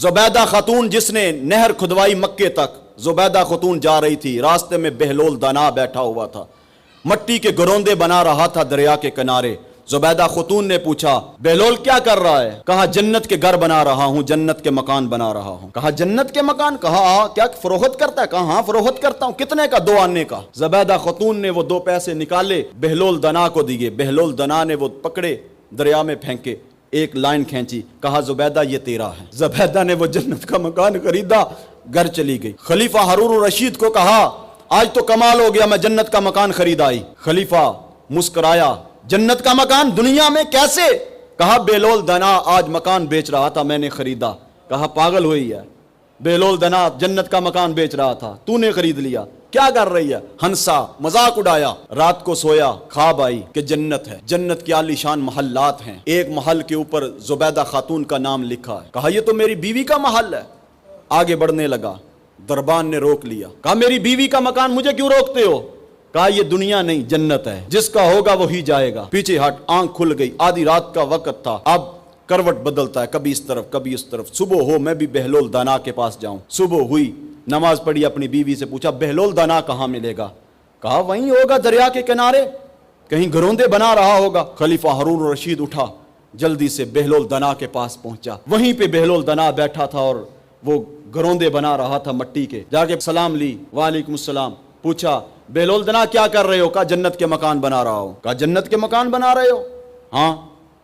زبیدہ خاتون جس نے نہر کھدوائی مکے تک، زبیدہ خاتون جا رہی تھی، راستے میں بہلول دانا بیٹھا ہوا تھا، مٹی کے گروندے بنا رہا تھا دریا کے کنارے۔ زبیدہ خاتون نے پوچھا بہلول کیا کر رہا ہے؟ کہا جنت کے گھر بنا رہا ہوں، جنت کے مکان بنا رہا ہوں۔ کہا جنت کے مکان؟ کہا کیا فروخت کرتا ہے؟ کہا ہاں فروخت کرتا ہوں۔ کتنے کا؟ 2 آنے کا۔ زبیدہ خاتون نے وہ 2 پیسے نکالے، بہلول دنا کو دیے، بہلول دنا نے وہ پکڑے، دریا میں پھینکے، ایک لائن کھینچی، کہا زبیدہ یہ تیرا ہے۔ زبیدہ نے وہ جنت کا مکان خریدا، گھر چلی گئی۔ خلیفہ ہارون الرشید کو کہا آج تو کمال ہو گیا، میں جنت کا مکان خرید آئی۔ خلیفہ مسکرایا، جنت کا مکان دنیا میں کیسے؟ کہا بہلول دنا آج مکان بیچ رہا تھا، میں نے خریدا۔ کہا پاگل ہوئی ہے، بہلول دنا جنت کا مکان بیچ رہا تھا، تو نے خرید لیا، کیا کر رہی ہے؟ ہنسا، مذاق اڑایا۔ رات کو سویا، خواب آئی کہ جنت ہے، جنت کی عالی شان محلات ہیں، ایک محل کے اوپر زبیدہ خاتون کا نام لکھا ہے۔ کہا یہ تو میری بیوی کا محل ہے۔ آگے بڑھنے لگا، دربان نے روک لیا، کہا میری بیوی کا مکان مجھے کیوں روکتے ہو؟ کہا یہ دنیا نہیں جنت ہے، جس کا ہوگا وہی جائے گا۔ پیچھے ہٹ، آنکھ کھل گئی، آدھی رات کا وقت تھا، اب کروٹ بدلتا ہے، کبھی اس طرف کبھی اس طرف۔ صبح ہو میں بھی بہلول دانا کے پاس جاؤں۔ صبح ہوئی، نماز پڑھی، اپنی بیوی سے پوچھا بہلول دانا کہاں ملے گا؟ کہا وہیں ہوگا دریا کے کنارے، کہیں گروندے بنا رہا ہوگا۔ خلیفہ ہارون الرشید اٹھا، جلدی سے بہلول دانا کے پاس پہنچا، وہیں پہ بہلول دانا بیٹھا تھا اور وہ گروندے بنا رہا تھا مٹی کے۔ جا کے سلام لی، وعلیکم السلام۔ پوچھا بہلول دانا کیا کر رہے ہو؟ کہا جنت کے مکان بنا رہا ہوں۔ کہا جنت کے مکان بنا رہے ہو؟ ہاں۔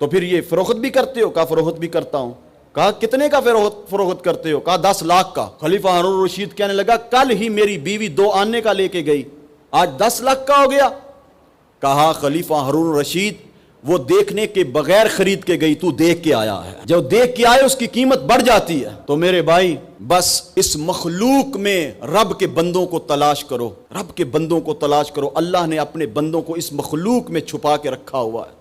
تو پھر یہ فروخت بھی کرتے ہو؟ کہا فروخت بھی کرتا ہوں۔ کہا کتنے کا فروخت کرتے ہو؟ کہا 10 لاکھ کا۔ خلیفہ ہارون الرشید کہنے لگا کل ہی میری بیوی 2 آنے کا لے کے گئی، آج 10 لاکھ کا ہو گیا۔ کہا خلیفہ ہارون الرشید وہ دیکھنے کے بغیر خرید کے گئی، تو دیکھ کے آیا ہے، جو دیکھ کے آئے اس کی قیمت بڑھ جاتی ہے۔ تو میرے بھائی بس اس مخلوق میں رب کے بندوں کو تلاش کرو، رب کے بندوں کو تلاش کرو۔ اللہ نے اپنے بندوں کو اس مخلوق میں چھپا کے رکھا ہوا ہے۔